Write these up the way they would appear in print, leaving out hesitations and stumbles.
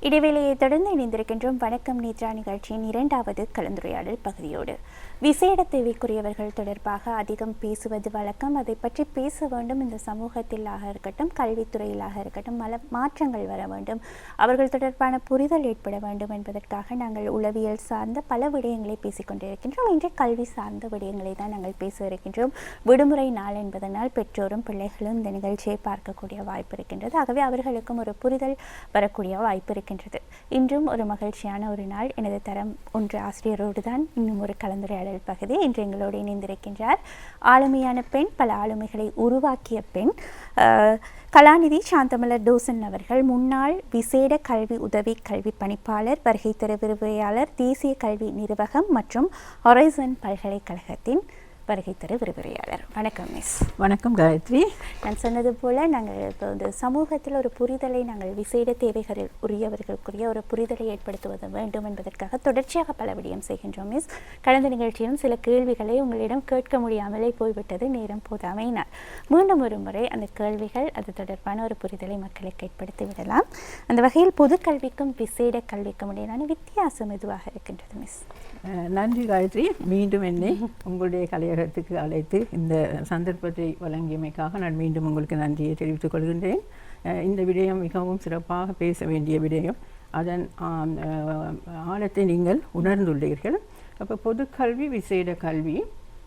இடைவேளையை தொடர்ந்து இணைந்திருக்கின்றோம். வணக்கம் நேத்ரா நிகழ்ச்சியின் இரண்டாவது கலந்துரையாடல் பகுதியோடு விசேட தேவைக்குரியவர்கள் தொடர்பாக அதிகம் பேசுவது வழக்கம். அதை பற்றி பேச வேண்டும். இந்த சமூகத்திலாக இருக்கட்டும், கல்வித்துறையிலாக இருக்கட்டும், மாற்றங்கள் வர வேண்டும், அவர்கள் தொடர்பான புரிதல் ஏற்பட வேண்டும் என்பதற்காக நாங்கள் உளவியல் சார்ந்த பல விடயங்களை பேசிக்கொண்டிருக்கின்றோம். இன்று கல்வி சார்ந்த விடயங்களை தான் நாங்கள் பேச இருக்கின்றோம். விடுமுறை நாள் என்பதனால் பெற்றோரும் பிள்ளைகளும் இந்த நிகழ்ச்சியை பார்க்கக்கூடிய வாய்ப்பு இருக்கின்றது. ஆகவே அவர்களுக்கும் ஒரு புரிதல் வரக்கூடிய வாய்ப்பு இருக்கின்றது. இன்றும் ஒரு மகிழ்ச்சியான ஒரு நாள். எனது தரம் ஒன்று ஆசிரியரோடு தான் இன்னும் ஒரு கலந்துரையாடல் பகுதி. இன்று எங்களோடு இணைந்திருக்கின்றார் ஆளுமையான பெண், பல ஆளுமைகளை உருவாக்கிய பெண், கலாநிதி சாந்தமலர் டோசன் அவர்கள். முன்னாள் விசேட கல்வி உதவி கல்வி பணிப்பாளர், வருகை தர விரிவுரையாளர், தேசிய கல்வி நிர்வாகம் மற்றும் ஹொரைசன் பல்கலைக்கழகத்தின் வருகை தர விரிவுரையாளர். வணக்கம் மிஸ். வணக்கம் காயத்ரி. நான் சொன்னது போல் நாங்கள் இப்போ இந்த சமூகத்தில் ஒரு புரிதலை, நாங்கள் விசேட தேவைகளில் உரியவர்களுக்குரிய ஒரு புரிதலை ஏற்படுத்துவது வேண்டும் என்பதற்காக தொடர்ச்சியாக பல விடயம் செய்கின்றோம் மிஸ். கடந்த நிகழ்ச்சியிலும் சில கேள்விகளை உங்களிடம் கேட்க முடியாமலே போய்விட்டது, நேரம் போதாமையினால். மீண்டும் ஒரு முறை அந்த கேள்விகள், அது தொடர்பான ஒரு புரிதலை மக்களுக்கு ஏற்படுத்தி விடலாம். அந்த வகையில் பொது கல்விக்கும் விசேட கல்விக்கும் இடையிலான வித்தியாசம் எதுவாக இருக்கின்றது மிஸ்? நன்றி காயத்ரி. மீண்டும் என்னை உங்களுடைய கலையகத்துக்கு அழைத்து இந்த சந்தர்ப்பத்தை வழங்கியமைக்காக நான் மீண்டும் உங்களுக்கு நன்றியை தெரிவித்துக் கொள்கின்றேன். இந்த விடயம் மிகவும் சிறப்பாக பேச வேண்டிய விடயம். அதன் ஆழத்தை நீங்கள் உணர்ந்துள்ளீர்கள். அப்போ பொதுக்கல்வி விசேட கல்வி,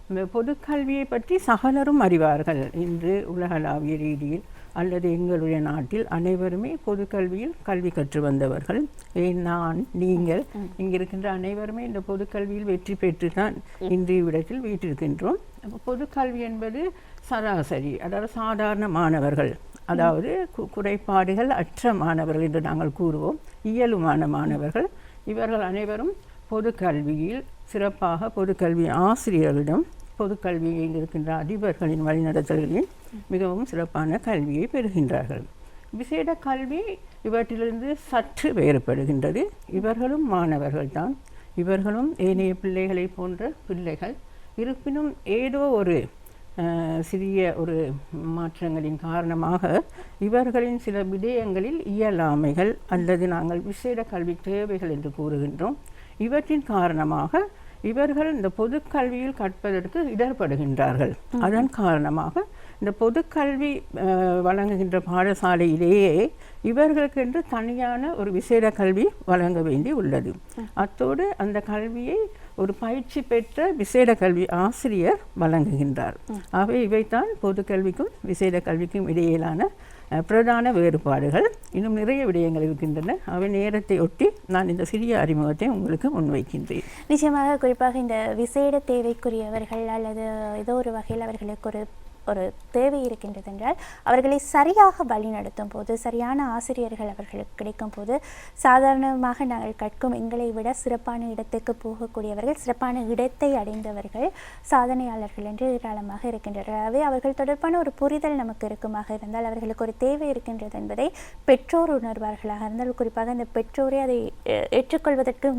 இந்த பொதுக்கல்வியை பற்றி சகலரும் அறிவார்கள். இன்று உலகளாவிய ரீதியில் அல்லது எங்களுடைய நாட்டில் அனைவருமே பொதுக்கல்வியில் கல்வி கற்று வந்தவர்கள். நான், நீங்கள், இங்கிருக்கின்ற அனைவருமே இந்த பொதுக்கல்வியில் வெற்றி பெற்று தான் இன்றைய விடத்தில் வீட்டிருக்கின்றோம். பொதுக்கல்வி என்பது சராசரி, அதாவது சாதாரண மாணவர்கள், அதாவது குறைபாடுகள் அற்ற மாணவர்கள் என்று நாங்கள் கூறுவோம், இயலுமான மாணவர்கள். இவர்கள் அனைவரும் பொதுக்கல்வியில் சிறப்பாக பொதுக்கல்வி ஆசிரியர்களிடம், பொதுக்கல்வியில் இருக்கின்ற அதிபர்களின் வழிநடத்தல்களில் மிகவும் சிறப்பான கல்வியை பெறுகின்றார்கள். விசேட கல்வி இவற்றிலிருந்து சற்று வேறுபடுகின்றது. இவர்களும் மாணவர்கள்தான், இவர்களும் ஏனைய பிள்ளைகளை போன்ற பிள்ளைகள். இருப்பினும் ஏதோ ஒரு சிறிய ஒரு மாற்றங்களின் காரணமாக இவர்களின் சில விடயங்களில் இயலாமைகள் அல்லது நாங்கள் விசேட கல்வி தேவைகள் என்று கூறுகின்றோம். இவற்றின் காரணமாக இவர்கள் இந்த பொதுக்கல்வியில் கற்பதற்கு இடர்படுகின்றார்கள். அதன் காரணமாக இந்த பொதுக்கல்வி வழங்குகின்ற பாடசாலையிலேயே இவர்களுக்கென்று தனியான ஒரு விசேட கல்வி வழங்க வேண்டி உள்ளது. அத்தோடு அந்த கல்வியை ஒரு பயிற்சி பெற்ற விசேட கல்வி ஆசிரியர் வழங்குகின்றார். ஆகவே இவைத்தான் பொதுக்கல்விக்கும் விசேட கல்விக்கும் இடையிலான பிரதான வேறுபாடுகள். இன்னும் நிறைய விடயங்கள் இருக்கின்றன. அவை நேரத்தை ஒட்டி நான் இந்த சிறிய அறிமுகத்தை உங்களுக்கு முன்வைக்கின்றேன். நிச்சயமாக, குறிப்பாக இந்த விசேட தேவைக்குரியவர்கள் அல்லது ஏதோ ஒரு வகையில் அவர்களுக்கு ஒரு தேவை இருக்கின்றது என்றால் அவர்களை சரியாக வழிநடத்தும் போது, சரியான ஆசிரியர்கள் அவர்களுக்கு கிடைக்கும் போது, சாதாரணமாக நாங்கள் கற்கும் எங்களை விட சிறப்பான இடத்துக்கு போகக்கூடியவர்கள், சிறப்பான இடத்தை அடைந்தவர்கள், சாதனையாளர்கள் என்று ஏராளமாக இருக்கின்றனர். ஆகவே அவர்கள் தொடர்பான ஒரு புரிதல் நமக்கு இருக்குமாக இருந்தால், அவர்களுக்கு ஒரு தேவை இருக்கின்றது என்பதை பெற்றோர் உணர்வார்களாக இருந்தால், குறிப்பாக இந்த பெற்றோரே அதை ஏற்றுக்கொள்வதற்கு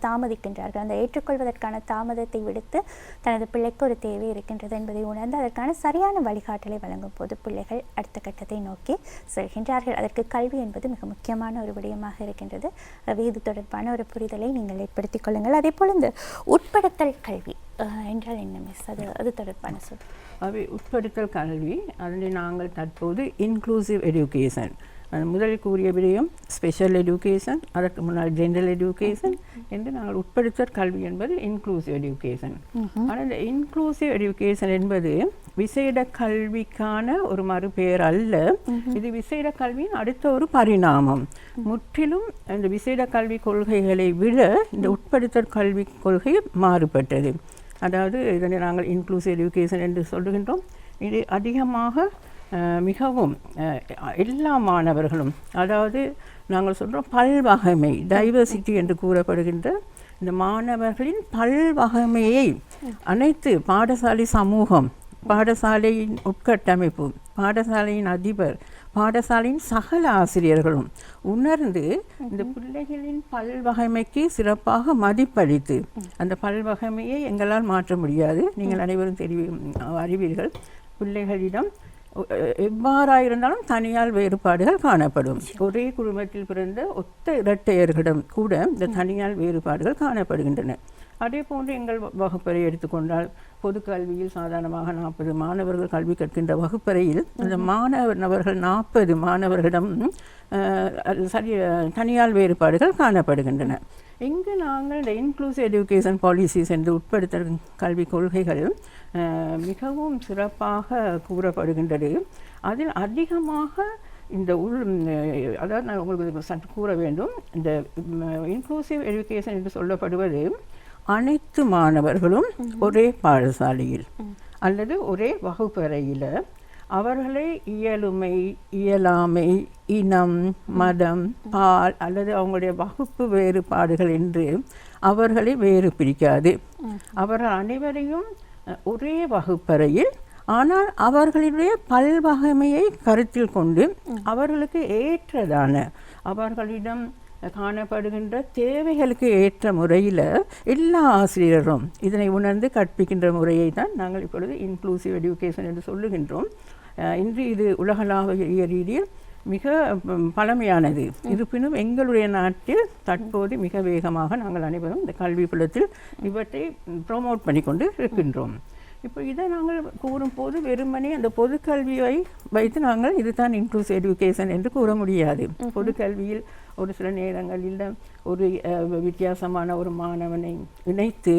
தாமதிக்கின்றார்கள். அந்த ஏற்றுக்கொள்வதற்கான தாமதத்தை விடுத்து தனது பிள்ளைக்கு ஒரு தேவை இருக்கின்றது என்பதை உணர்ந்து அதற்கான சரியான வழிகாட்டலை வழங்கும் போது பிள்ளைகள் அடுத்த கட்டத்தை நோக்கி செல்கின்றார்கள். அதற்கு கல்வி என்பது மிக முக்கியமான ஒரு விடயமாக இருக்கின்றது. இது தொடர்பான ஒரு புரிதலை நீங்கள் ஏற்படுத்திக் கொள்ளுங்கள். அதே போல் இந்த உட்படுத்தல் கல்வி என்றால் என்ன மிஸ்? அது தொடர்பான சொல். அவை உட்படுத்தல் கல்வி, அதில் நாங்கள் தற்போது இன்க்ளூசிவ் எஜுகேஷன், முதலில் கூறிய விடயம் ஸ்பெஷல் எஜுகேஷன், அதற்கு முன்னால் ஜென்ரல் எஜுகேஷன் என்று நாங்கள் உட்படுத்தல் கல்வி என்பது இன்க்ளூசிவ் எஜுகேஷன். ஆனால் இந்த இன்க்ளூசிவ் எஜுகேஷன் என்பது விசேட கல்விக்கான ஒரு மறுபெயர் அல்ல. இது விசேட கல்வியின் அடுத்த ஒரு பரிணாமம். முற்றிலும் இந்த விசேட கல்வி கொள்கைகளை விட இந்த உட்படுத்தல் கல்வி கொள்கை மாறுபட்டது. அதாவது இதனை நாங்கள் இன்க்ளூசிவ் எஜுகேஷன் என்று சொல்லுகின்றோம். இது அதிகமாக மிகவும் எல்லா மாணவர்களும், அதாவது நாங்கள் சொல்கிறோம் பல்வகைமை, டைவர்சிட்டி என்று கூறப்படுகின்ற இந்த மாணவர்களின் பல்வகைமையை அனைத்து பாடசாலை சமூகம், பாடசாலையின் உட்கட்டமைப்பு, பாடசாலையின் அதிபர், பாடசாலையின் சகல ஆசிரியர்களும் உணர்ந்து இந்த பிள்ளைகளின் பல்வகைமைக்கு சிறப்பாக மதிப்பளித்து, அந்த பல்வகைமையை எங்களால் மாற்ற முடியாது, நீங்கள் அனைவரும் அறிவீர்கள். பிள்ளைகளிடம் எவ்வாறாயிருந்தாலும் தனியால் வேறுபாடுகள் காணப்படும். ஒரே குடும்பத்தில் பிறந்த ஒத்த இரட்டையர்களிடம் கூட இந்த தனியால் வேறுபாடுகள் காணப்படுகின்றன. அதே போன்று எங்கள் வகுப்பறை எடுத்துக்கொண்டால் பொது கல்வியில் சாதாரணமாக 40 மாணவர்கள் கல்வி கற்கின்ற வகுப்பறையில் அந்த மாணவர்கள் 40 மாணவர்களிடம் தனியால் வேறுபாடுகள் காணப்படுகின்றன. இங்கு நாங்கள் இந்த இன்க்ளூசிவ் எஜுகேஷன் பாலிசிஸ் என்று உட்படுத்தல் கல்வி கொள்கைகள் மிகவும் சிறப்பாக கூறப்படுகின்றது. அதில் அதிகமாக இந்த அதாவது நான் உங்களுக்கு சற்று கூற வேண்டும், இந்த இன்க்ளூசிவ் எஜுகேஷன் என்று சொல்லப்படுவது அனைத்து மாணவர்களும் ஒரே பாடசாலையில் அல்லது ஒரே வகுப்பறையில் அவர்களை இயலுமை, இயலாமை, இனம், மதம், பால் அல்லது அவங்களுடைய வகுப்பு வேறுபாடுகள் என்று அவர்களை வேறு பிரிக்காது. அவர்கள் அனைவரையும் ஒரே வகுப்பறையில், ஆனால் அவர்களுடைய பல்வகைமையை கருத்தில் கொண்டு அவர்களுக்கு ஏற்றதான அவர்களிடம் காணப்படுகின்ற தேவைகளுக்கு ஏற்ற முறையில் எல்லா ஆசிரியரும் இதனை உணர்ந்து கற்பிக்கின்ற முறையை தான் நாங்கள் இப்பொழுது இன்க்ளூசிவ் எஜுகேஷன் என்று சொல்லுகின்றோம். இன்று இது உலகளாவிய ரீதியில் மிக பழமையானது. இருப்பினும் எங்களுடைய நாட்டில் தற்போது மிக வேகமாக நாங்கள் அனைவரும் இந்த கல்வி புலத்தில் இவற்றை ப்ரொமோட் பண்ணி கொண்டு இருக்கின்றோம். இப்போ இதை நாங்கள் கூறும்போது வெறுமனே அந்த பொது கல்வியை வைத்து நாங்கள் இதுதான் இன்க்ளூசிவ் எஜுகேஷன் என்று கூற முடியாது. பொது கல்வியில் ஒரு சில நேரங்களில் ஒரு வித்தியாசமான ஒரு மாணவனை இணைத்து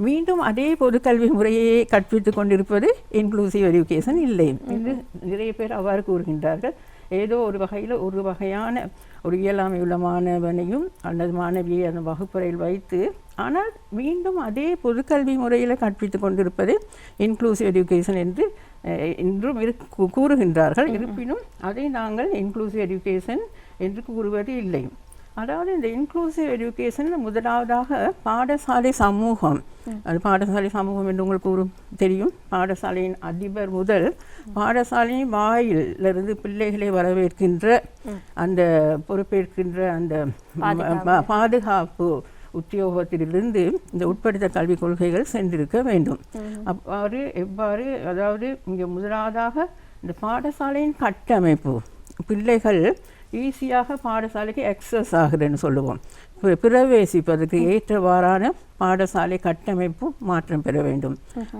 மீண்டும் அதே பொதுக்கல்வி முறையை கற்பித்து கொண்டிருப்பது இன்க்ளூசிவ் எஜுகேஷன் இல்லை என்று நிறைய பேர் அவ்வாறு கூறுகின்றார்கள். ஏதோ ஒரு வகையில் ஒரு வகையான ஒரு இயலாமை உள்ள மாணவனையும் அல்லது மாணவியை அந்த வகுப்பறையில் வைத்து ஆனால் மீண்டும் அதே பொதுக்கல்வி முறையில் கற்பித்து கொண்டிருப்பது இன்க்ளூசிவ் எஜுகேஷன் என்று இன்றும் கூறுகின்றார்கள். இருப்பினும் அதை நாங்கள் இன்க்ளூசிவ் எஜுகேஷன் என்று கூறுவது இல்லை. அதாவது இந்த இன்க்ளூசிவ் எஜுகேஷன் முதலாவதாக பாடசாலை சமூகம், அது பாடசாலை சமூகம் என்று உங்களுக்கு தெரியும். பாடசாலையின் அதிபர் முதல் பாடசாலையின் வாயிலிருந்து பிள்ளைகளை வரவேற்கின்ற அந்த பொறுப்பேற்கின்ற அந்த பாதுகாப்பு உத்தியோகத்திலிருந்து இந்த உட்படுத்த கல்விக் கொள்கைகள் சென்றிருக்க வேண்டும். எவ்வாறு அதாவது இங்கே முதலாவதாக இந்த பாடசாலையின் கட்டமைப்பு, பிள்ளைகள் ஈஸியாக பாடசாலைக்கு அக்சஸ் ஆகுதுன்னு சொல்லுவோம். பிரவேசிப்பதற்கு ஏற்றவாறான பாடசாலை கட்டமைப்பு மாற்றம் பெற வேண்டும்.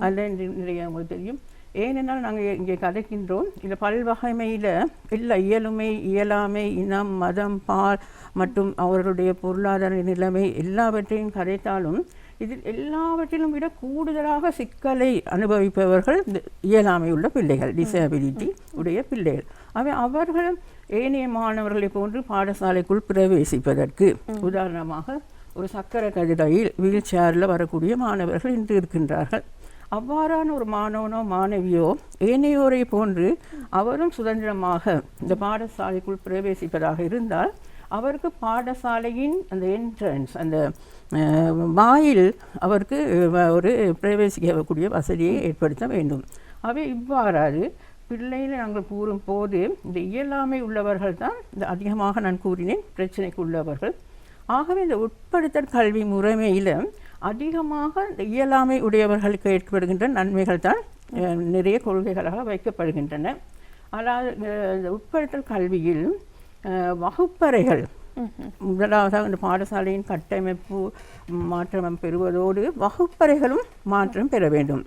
அதில் நிறைய உங்களுக்கு தெரியும். ஏனென்றால் நாங்கள் இங்கே கதைக்கின்றோம் இல்லை பல்வகைமையில் இல்லை இயலுமை, இயலாமை, இனம், மதம், பால் மற்றும் அவர்களுடைய பொருளாதார நிலைமை எல்லாவற்றையும் கதைத்தாலும் இதில் எல்லாவற்றிலும் விட கூடுதலாக சிக்கலை அனுபவிப்பவர்கள் இயலாமை உள்ள பிள்ளைகள், டிசபிலிட்டி உடைய பிள்ளைகள். அவர்கள் ஏனைய மாணவர்களை போன்று பாடசாலைக்குள் பிரவேசிப்பதற்கு உதாரணமாக ஒரு சக்கர கதிரையில் வீல் சேரில் வரக்கூடிய மாணவர்கள் இன்று இருக்கின்றார்கள். அவ்வாறான ஒரு மாணவனோ மாணவியோ ஏனையோரை போன்று அவரும் சுதந்திரமாக இந்த பாடசாலைக்குள் பிரவேசிப்பதாக இருந்தால் அவருக்கு பாடசாலையின் அந்த என்ட்ரன்ஸ், அந்த வாயில் அவருக்கு ஒரு பிரவேசிக்கக்கூடிய வசதியை ஏற்படுத்த வேண்டும். இவ்வாறாது பிள்ளைகளை நாங்கள் கூறும் போது இந்த இயலாமை உள்ளவர்கள் தான் இந்த அதிகமாக நான் கூறினேன் பிரச்சனைக்கு உள்ளவர்கள். ஆகவே இந்த உட்படுத்தல் கல்வி முறைமையில் அதிகமாக இந்த இயலாமை உடையவர்களுக்கு ஏற்படுகின்ற நன்மைகள் தான் நிறைய கொள்கைகளாக வைக்கப்படுகின்றன. அதாவது இந்த உட்படுத்தல் கல்வியில் வகுப்பறைகள் முதலாவதாக இந்த பாடசாலையின் கட்டமைப்பு மாற்றம் பெறுவதோடு வகுப்பறைகளும் மாற்றம் பெற வேண்டும்.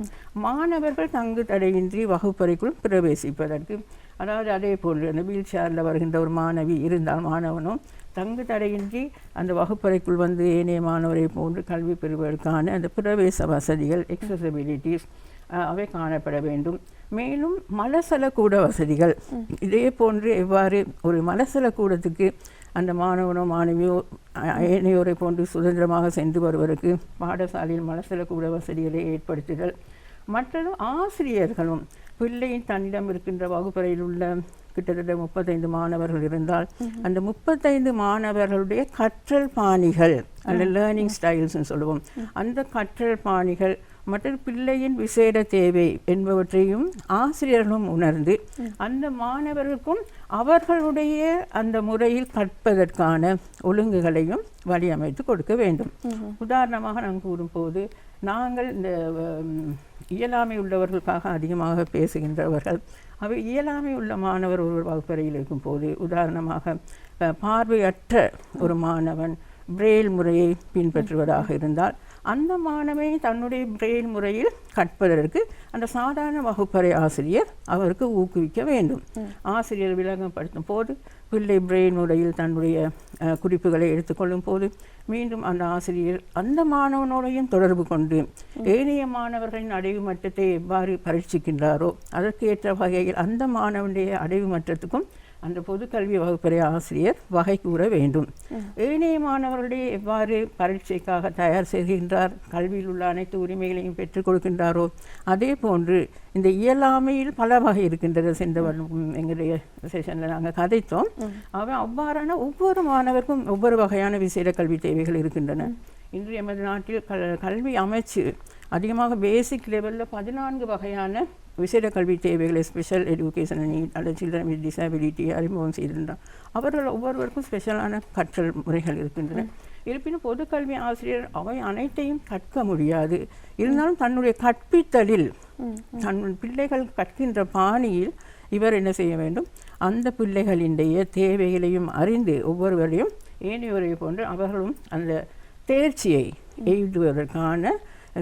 மாணவர்கள் தங்கு தடையின்றி வகுப்பறைக்குள் பிரவேசிப்பதற்கு, அதாவது அதே போன்று அந்த வீல் சேரில் வருகின்ற ஒரு மாணவி இருந்தால் மாணவனும் தங்கு தடையின்றி அந்த வகுப்பறைக்குள் வந்து ஏனைய மாணவரை போன்று கல்வி பெறுவதற்கான அந்த பிரவேச வசதிகள், எக்ஸசிபிலிட்டிஸ் அவை காணப்பட வேண்டும். மேலும் மலசல கூட வசதிகள், இதே போன்று எவ்வாறு ஒரு மலசல கூடத்துக்கு அந்த மாணவனோ மாணவியோ ஏனையோரை போன்று சுதந்திரமாக சென்று வருவதற்கு பாடசாலையில் மலசல கூட வசதிகளை ஏற்படுத்துதல். மற்றது ஆசிரியர்களும் பிள்ளையின் தன்னிடம் இருக்கின்ற வகுப்பறையில் உள்ள கிட்டத்தட்ட 35 மாணவர்கள் இருந்தால் அந்த 35 மாணவர்களுடைய கற்றல் பாணிகள் அல்லது லேர்னிங் ஸ்டைல்ஸ்ன்னு சொல்லுவோம், அந்த கற்றல் பாணிகள் மற்றும் பிள்ளையின் விசேட தேவை என்பவற்றையும் ஆசிரியர்களும் உணர்ந்து அந்த மாணவர்களுக்கும் அவர்களுடைய அந்த முறையில் கற்பதற்கான ஒழுங்குகளையும் வழியமைத்து கொடுக்க வேண்டும். உதாரணமாக நான் கூறும்போது நாங்கள் இந்த இயலாமை உள்ளவர்களுக்காக அதிகமாக பேசுகின்றவர்கள். அவை இயலாமை உள்ள மாணவர் ஒரு வகுப்பறையில் இருக்கும்போது, உதாரணமாக பார்வையற்ற ஒரு மாணவன் பிரெயில் முறையை பின்பற்றுவதாக இருந்தால், அந்த மாணவனை தன்னுடைய பிரெயில் முறையில் கற்பதற்கு அந்த சாதாரண வகுப்பறை ஆசிரியர் அவருக்கு ஊக்குவிக்க வேண்டும். ஆசிரியர் விளங்கப்படுத்தும் போது பிள்ளை பிரெயில் முறையில் தன்னுடைய குறிப்புகளை எடுத்துக்கொள்ளும் போது மீண்டும் அந்த ஆசிரியர் அந்த மாணவனோடையும் தொடர்பு கொண்டு ஏனைய மாணவர்களின் அடைவு மட்டத்தை எவ்வாறு பரீட்சிக்கின்றாரோ அதற்கேற்ற வகையில் அந்த மாணவனுடைய அடைவு மட்டத்துக்கும் அந்த பொதுக்கல்வி வகுப்பறை ஆசிரியர் வகை கூற வேண்டும். ஏனைய மாணவர்களுடைய எவ்வாறு பரீட்சைக்காக தயார் செய்கின்றார், கல்வியில் உள்ள அனைத்து உரிமைகளையும் பெற்றுக் கொடுக்கின்றாரோ அதே போன்று இந்த இயலாமையில் பல வகை இருக்கின்றது. சென்ற எங்களுடைய செஷனில் நாங்கள் கதைத்தோம். அவ்வாறான ஒவ்வொரு மாணவருக்கும் ஒவ்வொரு வகையான விசேட கல்வி தேவைகள் இருக்கின்றன. இன்று எமது நாட்டில் கல்வி அமைச்சு அதிகமாக பேசிக் லெவலில் 14 வகையான விசேட கல்வி தேவைகளை, ஸ்பெஷல் எஜுகேஷன் நீட் அல்லது சில்ட்ரன் வித் டிசபிலிட்டி அறிமுகம் செய்திருந்தார். அவர்கள் ஒவ்வொருவருக்கும் ஸ்பெஷலான கற்றல் முறைகள் இருக்கின்றன. இருப்பினும் பொதுக்கல்வி ஆசிரியர் அவை அனைத்தையும் கற்க முடியாது. இருந்தாலும் தன்னுடைய கற்பித்தலில் தன் பிள்ளைகள் கற்கின்ற பாணியில் இவர் என்ன செய்ய வேண்டும், அந்த பிள்ளைகளினுடைய தேவைகளையும் அறிந்து ஒவ்வொருவரையும் ஏனையோரை போன்று அவர்களும் அந்த தேர்ச்சியை எய்துவதற்கான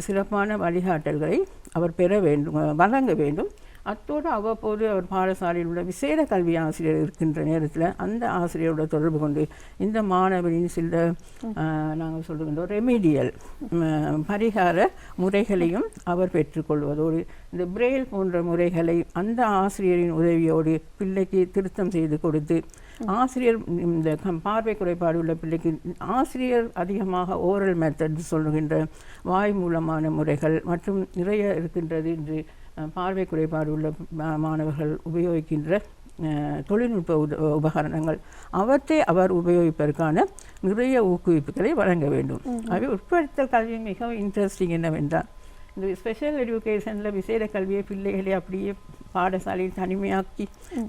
சிறப்பான வழிகாட்டல்களை அவர் பெற வேண்டும், வழங்க வேண்டும். அத்தோடு அவ்வப்போது அவர் பாடசாலையில் உள்ள விசேட கல்வி ஆசிரியர் இருக்கின்ற நேரத்தில் அந்த ஆசிரியரோட தொடர்பு கொண்டு இந்த மாணவரின் சில நாங்கள் சொல்லுகின்ற ரெமிடியல் பரிகார முறைகளையும் அவர் பெற்றுக்கொள்வதோடு இந்த பிரெயில் போன்ற முறைகளை அந்த ஆசிரியரின் உதவியோடு பிள்ளைக்கு திருத்தம் செய்து கொடுத்து, ஆசிரியர் இந்த பார்வை குறைபாடு உள்ள பிள்ளைக்கு ஆசிரியர் அதிகமாக ஓரல் மெத்தட் சொல்லுகின்ற வாய் மூலமான முறைகள் மற்றும் நிறைய இருக்கின்றது. இன்று பார்வை குறைபாடு உள்ள மாணவர்கள் உபயோகிக்கின்ற தொழில்நுட்ப உபகரணங்கள் அவற்றை அவர் உபயோகிப்பதற்கான நிறைய ஊக்குவிப்புகளை வழங்க வேண்டும். அவை உட்படுத்தல் கல்வி மிகவும் இன்ட்ரெஸ்டிங் என்னவென்றால், இந்த ஸ்பெஷல் எஜுகேஷனில் விசேட கல்வியை பிள்ளைகளை அப்படியே பாடசாலையில் தனிமையாக்கி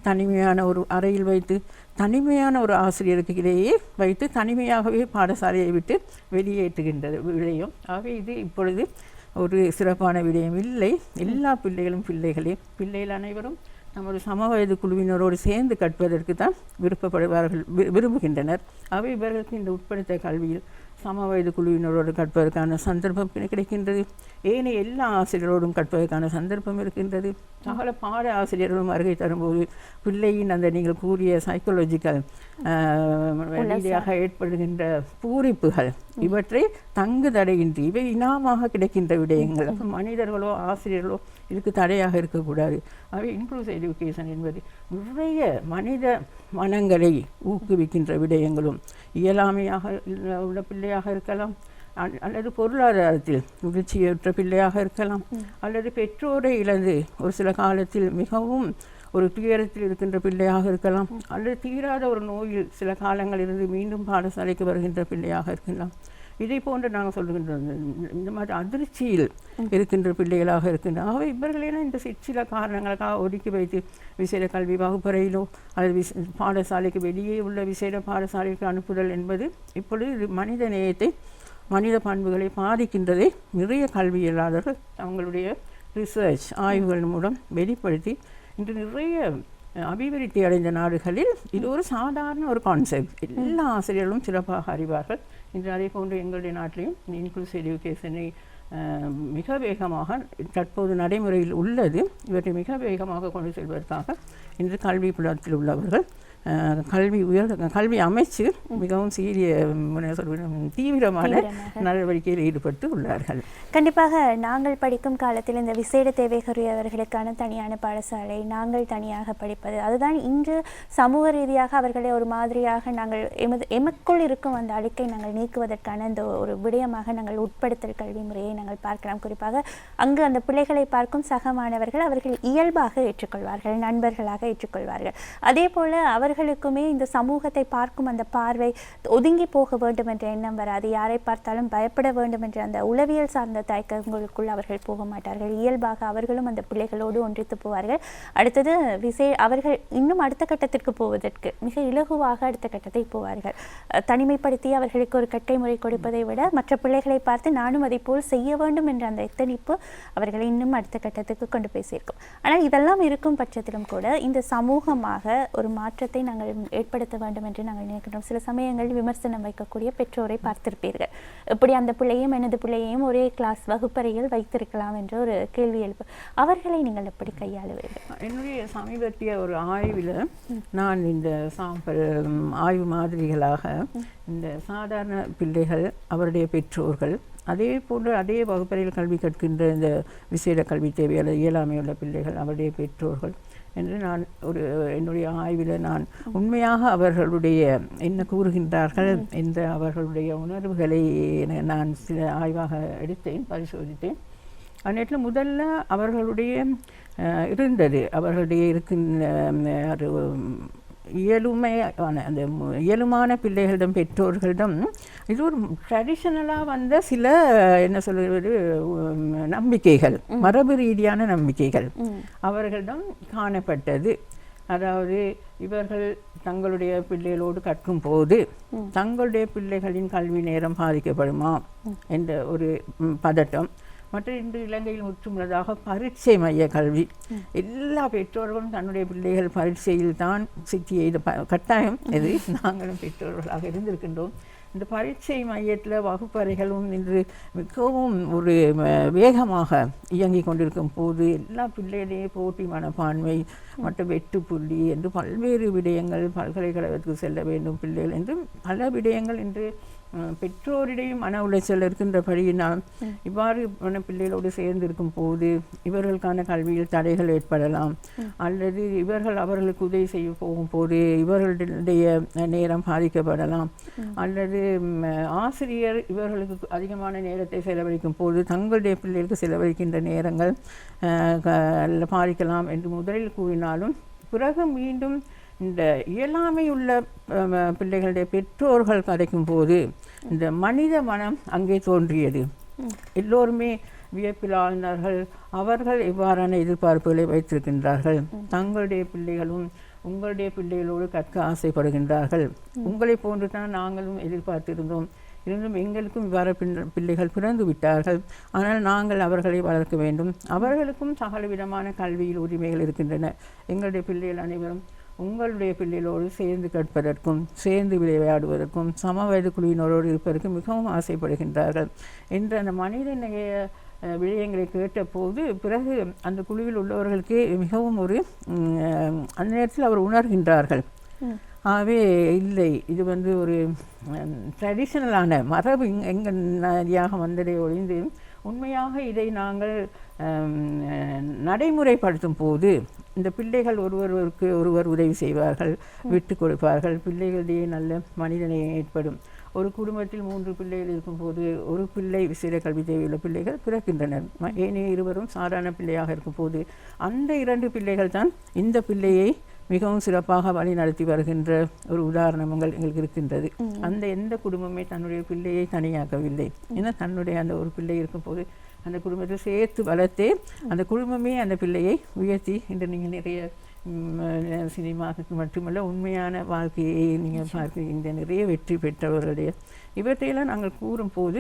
தனிமையான ஒரு அறையில் வைத்து தனிமையான ஒரு ஆசிரியருக்கு இடையே வைத்து தனிமையாகவே பாடசாலையை விட்டு வெளியேற்றுகின்றது விடயம். ஆகவே இது இப்பொழுது ஒரு சிறப்பான விடயம் இல்லை. எல்லா பிள்ளைகளும் பிள்ளைகள் அனைவரும் நமது சமவயது குழுவினரோடு சேர்ந்து கற்பதற்கு தான் விரும்புகின்றனர். அவை இவர்களுக்கு இந்த உட்படுத்த கல்வியில் சமவயது குழுவினரோடு கற்பதற்கான சந்தர்ப்பம் கிடைக்கின்றது. ஏனைய எல்லா ஆசிரியரோடும் கற்பதற்கான சந்தர்ப்பம் இருக்கின்றது. சகல பாட ஆசிரியர்களும் வருகை தரும்போது பிள்ளையின் அந்த நீங்கள் கூறிய சைக்கோலஜிக்கல் ரீதியாக ஏற்படுகின்ற பூரிப்புகள் இவற்றை தங்கு தடையின்றி இவை இனாமாக கிடைக்கின்ற விடயங்கள். அப்போ மனிதர்களோ ஆசிரியர்களோ இதுக்கு தடையாக இருக்கக்கூடாது. அவை இன்க்ளூசிவ் எஜுகேஷன் என்பது நிறைய மனித மனங்களை ஊக்குவிக்கின்ற விடயங்களும், இயலாமையாக உள்ள பிள்ளையாக இருக்கலாம், அல்லது பொருளாதாரத்தில் முதிர்ச்சியற்ற பிள்ளையாக இருக்கலாம், அல்லது பெற்றோரை இழந்து ஒரு சில காலத்தில் மிகவும் ஒரு துயரத்தில் இருக்கின்ற பிள்ளையாக இருக்கலாம், அல்லது தீராத ஒரு நோயில் சில காலங்கள் இருந்து மீண்டும் பாடசாலைக்கு வருகின்ற பிள்ளையாக இருக்கலாம். இதை போன்று நாங்கள் சொல்லுகின்றோம் இந்த மாதிரி அதிர்ச்சியில் இருக்கின்ற பிள்ளைகளாக இருக்கின்றன. ஆகவே இவர்களெல்லாம் இந்த சில காரணங்களுக்காக ஒதுக்கி வைத்து விசேட கல்வி வகுப்பறையிலோ அல்லது பாடசாலைக்கு வெளியே உள்ள விசேட பாடசாலைக்கு அனுப்புதல் என்பது இப்பொழுது மனித நேயத்தை மனித பண்புகளை பாதிக்கின்றதை நிறைய கல்வியலாளர்கள் அவங்களுடைய ரிசர்ச் ஆய்வுகள் மூலம் வெளிப்படுத்தி இன்று நிறைய அபிவிருத்தி அடைந்த நாடுகளில் இது ஒரு சாதாரண ஒரு கான்செப்ட். எல்லா ஆசிரியர்களும் சிறப்பாக அறிவார்கள். இன்று அதே போன்று எங்களுடைய நாட்டிலையும் இன்க்ளூசிவ் எஜுகேஷனை மிக வேகமாக தற்போது நடைமுறையில் உள்ளது. இவற்றை மிக வேகமாக கொண்டு செல்வதற்காக இன்று கல்வி புலத்தில் உள்ளவர்கள் கல்வி அமைச்சு மிகவும் தீவிரமான நடவடிக்கையில் ஈடுபட்டு உள்ளார்கள். கண்டிப்பாக நாங்கள் படிக்கும் காலத்தில் இந்த விசேட தேவைக்குரியவர்களுக்கான தனியான பாடசாலை, நாங்கள் தனியாக படிப்பது, அதுதான் இன்று சமூக ரீதியாக அவர்களை ஒரு மாதிரியாக நாங்கள் எமக்குள் இருக்கும் அந்த அழுக்கை நாங்கள் நீக்குவதற்கான இந்த ஒரு விடயமாக நாங்கள் உட்படுத்தல் கல்வி முறையை நாங்கள் பார்க்கலாம். குறிப்பாக அங்கு அந்த பிள்ளைகளை பார்க்கும் சக மாணவர்கள் அவர்கள் இயல்பாக ஏற்றுக்கொள்வார்கள், நண்பர்களாக ஏற்றுக்கொள்வார்கள். அதே போல அவர்கள் அவர்களுக்குமே இந்த சமூகத்தை பார்க்கும் அந்த பார்வை ஒதுங்கி போக வேண்டும் என்ற எண்ணம் வராது. யாரை பார்த்தாலும் பயப்பட வேண்டும் என்ற அந்த உளவியல் சார்ந்த தயக்கங்களுக்குள் அவர்கள் போக மாட்டார்கள். இயல்பாக அவர்களும் அந்த பிள்ளைகளோடு ஒன்றித்து போவார்கள். அடுத்தது அவர்கள் இன்னும் அடுத்த கட்டத்திற்கு போவதற்கு மிக இலகுவாக அடுத்த கட்டத்தை போவார்கள். தனிமைப்படுத்தி அவர்களுக்கு ஒரு கட்டை முறை கொடுப்பதை விட மற்ற பிள்ளைகளை பார்த்து நானும் அதை போல் செய்ய வேண்டும் என்ற அந்த எத்தனிப்பு அவர்களை இன்னும் அடுத்த கட்டத்துக்கு கொண்டு போய் சேர்க்கும். ஆனால் இதெல்லாம் இருக்கும் பட்சத்திலும் கூட இந்த சமூகமாக ஒரு மாற்றத்தை நாங்கள் ஏற்படுத்த வேண்டும் என்று நாங்கள் நினைக்கிறோம். சில சமயங்களில் விமர்சனம் வைக்கக்கூடிய பெற்றோரை பார்த்திருப்பீர்கள். இப்படி அந்த பிள்ளையும் எனது பிள்ளையையும் ஒரே கிளாஸ் வகுப்பறையில் வைத்திருக்கலாம் என்ற ஒரு கேள்வி எழுப்பு. அவர்களை நீங்கள் எப்படி கையாளுவீர்கள்? என்னுடைய சமீபத்திய ஒரு ஆய்வில் நான் இந்த சாம்பல் ஆய்வு மாதிரிகளாக இந்த சாதாரண பிள்ளைகள், அவருடைய பெற்றோர்கள், அதே போன்று அதே வகுப்பறையில் கல்வி கற்கின்ற இந்த விசேட கல்வி தேவையான இயலாமையுள்ள பிள்ளைகள், அவருடைய பெற்றோர்கள் என்று நான் என்னுடைய ஆய்வில் நான் உண்மையாக அவர்களுடைய என்ன கூறுகின்றார்கள் என்ற அவர்களுடைய உணர்வுகளை நான் சில ஆய்வாக எடுத்தேன், பரிசோதித்தேன். அந்நேரத்தில் முதல்ல அவர்களுடைய இருந்தது அவர்களுடைய இருக்கின்ற இயலுமையான அந்த இயலுமான பிள்ளைகளிடம், பெற்றோர்களிடம் இது ஒரு ட்ரெடிஷனலாக வந்த சில என்ன சொல்வது நம்பிக்கைகள், மரபு ரீதியான நம்பிக்கைகள் அவர்களிடம் காணப்பட்டது. அதாவது இவர்கள் தங்களுடைய பிள்ளைகளோடு கற்கும் போது தங்களுடைய பிள்ளைகளின் கல்வி நேரம் பாதிக்கப்படுமா என்ற ஒரு பதட்டம். மற்ற இன்று இலங்கையில் முற்றுமுள்ளதாக பரீட்சை மைய கல்வி. எல்லா பெற்றோர்களும் தன்னுடைய பிள்ளைகள் பரீட்சையில் தான் சித்திய இது கட்டாயம் இது நாங்களும் பெற்றோர்களாக இருந்திருக்கின்றோம். இந்த பரீட்சை மையத்தில் வகுப்பறைகளும் இன்று மிகவும் ஒரு வேகமாக இயங்கி கொண்டிருக்கும் போது எல்லா பிள்ளைகளையே போட்டி மனப்பான்மை மற்றும் வெட்டுப்புள்ளி என்று பல்வேறு விடயங்கள், பல்கலைக்கழகத்துக்கு செல்ல வேண்டும் பிள்ளைகள் என்று பல விடயங்கள் இன்று பெற்றோரிடையும் மன உளைச்சல் இருக்கின்றபடியினால் இவ்வாறு பிள்ளைகளோடு சேர்ந்து இருக்கும் போது இவர்களுக்கான கல்வியில் தடைகள் ஏற்படலாம், அல்லது இவர்கள் அவர்களுக்கு உதவி செய்ய போகும்போது இவர்களுடைய நேரம் பாதிக்கப்படலாம், அல்லது ஆசிரியர் இவர்களுக்கு அதிகமான நேரத்தை செலவழிக்கும் போது தங்களுடைய பிள்ளைகளுக்கு செலவழிக்கின்ற நேரங்கள் பாதிக்கலாம் என்று முதலில் கூறினாலும் பிறகு மீண்டும் இந்த இயலாமை உள்ள பிள்ளைகளுடைய பெற்றோர்கள் கதைக்கும் போது இந்த மனித மனம் அங்கே தோன்றியது. எல்லோருமே வியப்பில் ஆழ்ந்தார்கள். அவர்கள் இவ்வாறான எதிர்பார்ப்புகளை வைத்திருக்கின்றார்கள். தங்களுடைய பிள்ளைகளும் உங்களுடைய பிள்ளைகளோடு கற்க ஆசைப்படுகின்றார்கள். உங்களை போன்று தான் நாங்களும் எதிர்பார்த்திருந்தோம். இருந்தும் எங்களுக்கும் இவ்வாறு பிள்ளைகள் பிறந்து விட்டார்கள். ஆனால் நாங்கள் அவர்களை வளர்க்க வேண்டும். அவர்களுக்கும் சகலவிதமான கல்வியில் உரிமைகள் இருக்கின்றன. எங்களுடைய பிள்ளைகள் அனைவரும் உங்களுடைய பிள்ளைகளோடு சேர்ந்து கற்பதற்கும் சேர்ந்து விளையாடுவதற்கும் சம வயது குழுவினரோடு இருப்பதற்கும் மிகவும் ஆசைப்படுகின்றார்கள் என்ற அந்த மனிதநேய விடயங்களை கேட்டபோது பிறகு அந்த குழுவில் உள்ளவர்களுக்கு மிகவும் ஒரு அந்த நேரத்தில் அவர் உணர்கின்றார்கள். ஆகவே இல்லை, இது ஒரு ட்ரெடிஷ்னலான மரபு எங்கயாக வந்ததை ஒழிந்து உண்மையாக இதை நாங்கள் நடைமுறைப்படுத்தும் போது இந்த பிள்ளைகள் ஒருவருக்கு ஒருவர் உதவி செய்வார்கள், விட்டு கொடுப்பார்கள், பிள்ளைகளிடையே நல்ல மனிதநேயம் ஏற்படும். ஒரு குடும்பத்தில் 3 பிள்ளைகள் இருக்கும்போது ஒரு பிள்ளை விசேட கல்வி தேவையுள்ள பிள்ளைகள் பிறக்கின்றனர். ஏனைய இருவரும் சாதாரண பிள்ளையாக இருக்கும்போது அந்த 2 பிள்ளைகள் தான் இந்த பிள்ளையை மிகவும் சிறப்பாக வழி நடத்தி வருகின்ற ஒரு உதாரணம் எங்களுக்கு இருக்கின்றது. அந்த எந்த குடும்பமே தன்னுடைய பிள்ளையை தனியாக்கவில்லை. ஏன்னா தன்னுடைய அந்த ஒரு பிள்ளை இருக்கும்போது அந்த குடும்பத்தை சேர்த்து வளர்த்தே அந்த குடும்பமே அந்த பிள்ளையை உயர்த்தி இன்று நீங்கள் நிறைய சினிமாவுக்கு மட்டுமல்ல உண்மையான வாழ்க்கையை நீங்கள் பார்க்கின்ற நிறைய வெற்றி பெற்றவர்களுடைய இவற்றையெல்லாம் நாங்கள் கூறும்போது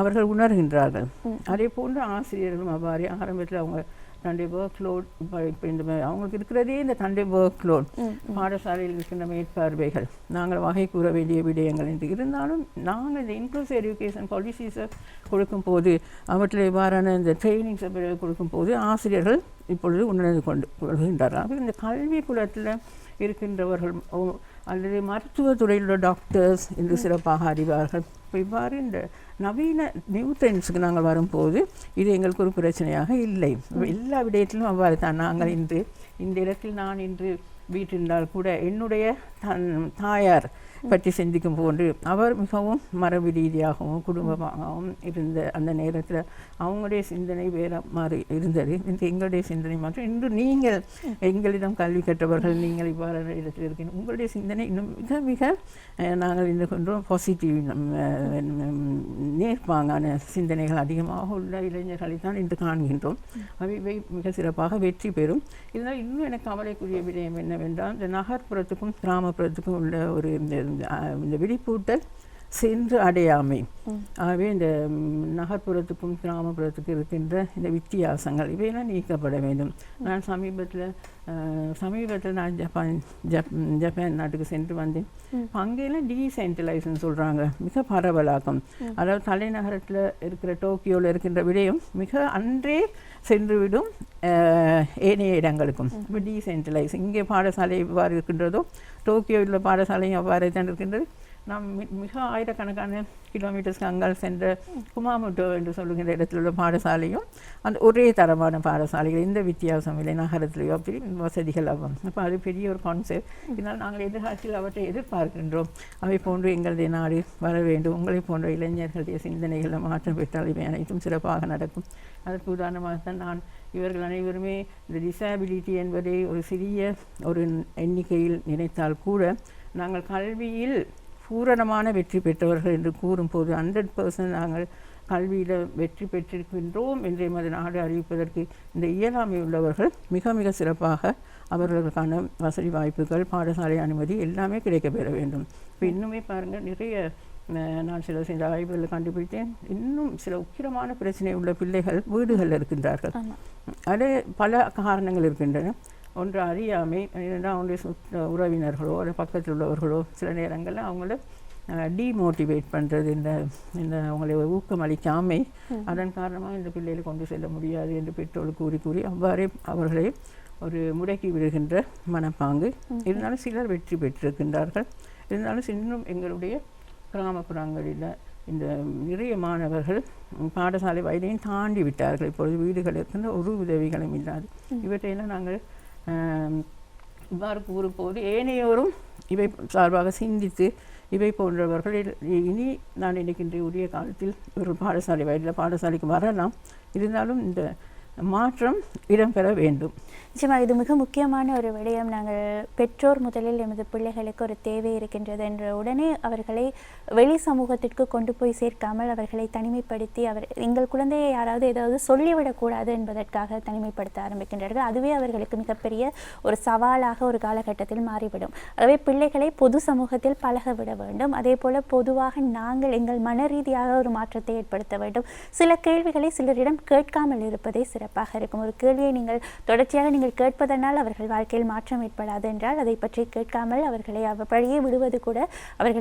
அவர்கள் உணர்கின்றார்கள். அதே போன்று ஆசிரியர்களும் அவ்வாறு ஆரம்பத்தில் அவங்க தன்னுடைய ஒர்க் லோட் இப்போ இந்த அவங்களுக்கு இருக்கிறதே இந்த தன்னுடைய ஒர்க் லோட், பாடசாலையில் இருக்கின்ற மேற்பார்வைகள், நாங்கள் வகை கூற வேண்டிய விடயங்கள் என்று இருந்தாலும் நாங்கள் இந்த இன்க்ளூசிவ் எஜுகேஷன் பாலிசிஸை கொடுக்கும்போது அவற்றில் இவ்வாறான இந்த ட்ரைனிங்ஸை கொடுக்கும்போது ஆசிரியர்கள் இப்பொழுது உணர்ந்து கொள்கின்றார்கள். இந்த கல்வி புலத்தில் இருக்கின்றவர்கள் அல்லது மருத்துவத்துறையில் உள்ள டாக்டர்ஸ் என்று சிறப்பாக அறிவார்கள். இப்போ இவ்வாறு இந்த நவீன நியூ ட்ரெண்ட்ஸுக்கு நாங்கள் வரும்போது இது எங்களுக்கு ஒரு பிரச்சனையாக இல்லை. எல்லா விடயத்திலும் அவ்வாறு தான். நாங்கள் இன்று இந்த இடத்தில் நான் இன்று வீட்டிருந்தால் கூட என்னுடைய தாயார் பற்றி சிந்திக்கும் போன்று அவர் மிகவும் மரபு ரீதியாகவும் குடும்பமாகவும் இருந்த அந்த நேரத்தில் அவங்களுடைய சிந்தனை வேற மாதிரி இருந்தது. இன்று எங்களுடைய சிந்தனை மாற்றம். இன்று நீங்கள் எங்களிடம் கல்வி கற்றவர்கள், நீங்கள் இவ்வாறான இடத்தில் இருக்கீங்க, உங்களுடைய சிந்தனை இன்னும் மிக மிக நாங்கள் இந்த கொண்டோம் பாசிட்டிவ் நேர்பாங்கான சிந்தனைகள் அதிகமாக உள்ள இளைஞர்களை தான் இன்று காண்கின்றோம். அவை மிக சிறப்பாக வெற்றி பெறும். இதனால் இன்னும் எனக்கு கவலைக்குரிய விடயம் என்னவென்றால், இந்த நகர்ப்புறத்துக்கும் கிராமப்புறத்துக்கும் உள்ள ஒரு இந்த விழிப்பூட்டல் சென்று அடையாமை. ஆகவே இந்த நகர்ப்புறத்துக்கும் கிராமப்புறத்துக்கும் இருக்கின்ற இந்த வித்தியாசங்கள் இவையெல்லாம் நீக்கப்பட வேண்டும். நான் சமீபத்தில் நான் ஜப்பான் நாட்டுக்கு சென்று வந்தேன். அங்கெல்லாம் டீசென்ட்ரலைஸ்ன்னு சொல்கிறாங்க, மிக பரவலாக்கம். அதாவது தலைநகரத்தில் இருக்கிற டோக்கியோவில் இருக்கின்ற விடயம் மிக அன்றே சென்றுவிடும் ஏனைய இடங்களுக்கும். இப்போ டீசென்ட்ரலைஸ், இங்கே பாடசாலை எவ்வாறு இருக்கின்றதோ டோக்கியோவில் பாடசாலையும் அவ்வாறு தான் இருக்கின்றது. நாம் மிக ஆயிரக்கணக்கான கிலோமீட்டர்ஸ்க்கு அங்கால் சென்ற குமாமோட்டோ என்று சொல்லுகின்ற இடத்தில் உள்ள பாடசாலையும் அந்த ஒரே தரமான பாடசாலைகள், எந்த வித்தியாசம் இல்லை நகரத்திலேயோ, அப்படி வசதிகள் ஆகும். அப்போ அது பெரிய ஒரு கான்செப்ட். இதனால் நாங்கள் எதிர்காலத்தில் அவற்றை எதிர்பார்க்கின்றோம். அவை போன்று எங்களுடைய நாடு வர வேண்டும். உங்களை போன்ற இளைஞர்களுடைய சிந்தனைகளில் மாற்றம் பெற்றால் இவை அனைத்தும் சிறப்பாக நடக்கும். அதற்கு உதாரணமாகத்தான் நான் இவர்கள் அனைவருமே இந்த டிசபிலிட்டி என்பதை ஒரு சிறிய ஒரு எண்ணிக்கையில் நினைத்தால் கூட, நாங்கள் கல்வியில் பூரணமான வெற்றி பெற்றவர்கள் என்று கூறும்போது 100% நாங்கள் கல்வியில் வெற்றி பெற்றிருக்கின்றோம் என்று எமது நாடு அறிவிப்பதற்கு இந்த இயலாமை உள்ளவர்கள் மிக மிக சிறப்பாக அவர்களுக்கான வசதி வாய்ப்புகள், பாடசாலை அனுமதி எல்லாமே கிடைக்கப்பெற வேண்டும். இப்போ இன்னுமே பாருங்கள், நிறைய நான் சில ஆய்வுகளில் கண்டுபிடித்தேன், இன்னும் சில உக்கிரமான பிரச்சனை உள்ள பிள்ளைகள் வீடுகளில் இருக்கின்றார்கள். அது பல காரணங்கள் இருக்கின்றன. ஒன்று அறியாமை, இரண்டாவது அவங்களுடைய உறவினர்களோ அல்லது பக்கத்தில் உள்ளவர்களோ சில நேரங்களில் அவங்கள டீமோட்டிவேட் பண்ணுறது, இந்த அவங்களை ஊக்கமளிக்காமை, அதன் காரணமாக இந்த பிள்ளைகளை கொண்டு செல்ல முடியாது என்று பெற்றோர்கள் கூறி அவ்வாறே அவர்களை ஒரு முடக்கி விடுகின்ற மனப்பாங்கு. இருந்தாலும் சிலர் வெற்றி பெற்றிருக்கின்றார்கள். இருந்தாலும் இன்னும் எங்களுடைய கிராமப்புறங்களில் இந்த நிறைய மாணவர்கள் பாடசாலை வயதையும் தாண்டி விட்டார்கள். இப்பொழுது வீடுகள் இருக்கின்ற ஒரு உதவிகளும் இல்லாது. இவற்றையெல்லாம் நாங்கள் இவ்வாறு கூறும்போது ஏனையோரும் இவை சார்பாக சிந்தித்து இவை போன்றவர்கள் இனி நான் நினைக்கின்ற உரிய காலத்தில் ஒரு பாடசாலை வயதில் பாடசாலைக்கு வரலாம். இருந்தாலும் இந்த மாற்றம் இடம்பெற வேண்டும். நிச்சயமாக இது மிக முக்கியமான ஒரு விடயம். நாங்கள் பெற்றோர் முதலில் எமது பிள்ளைகளுக்கு ஒரு தேவை இருக்கின்றது என்ற உடனே அவர்களை வெளி சமூகத்திற்கு கொண்டு போய் சேர்க்காமல் அவர்களை தனிமைப்படுத்தி எங்கள் குழந்தையை யாராவது ஏதாவது சொல்லிவிடக்கூடாது என்பதற்காக தனிமைப்படுத்த ஆரம்பிக்கின்றார்கள். அதுவே அவர்களுக்கு மிகப்பெரிய ஒரு சவாலாக ஒரு காலகட்டத்தில் மாறிவிடும். ஆகவே பிள்ளைகளை பொது சமூகத்தில் பழக விட வேண்டும். அதே போல பொதுவாக நாங்கள் எங்கள் மன ரீதியாக ஒரு மாற்றத்தை ஏற்படுத்த வேண்டும். சில கேள்விகளை சிலரிடம் கேட்காமல் இருப்பதே சிறப்பாக இருக்கும். ஒரு கேள்வியை நீங்கள் தொடர்ச்சியாக நீங்கள் கேட்பதனால் அவர்கள் வாழ்க்கையில் மாற்றம் ஏற்படாது என்றால் அதை பற்றி கேட்காமல் அவர்களை வழியே விடுவது கூட அவர்கள்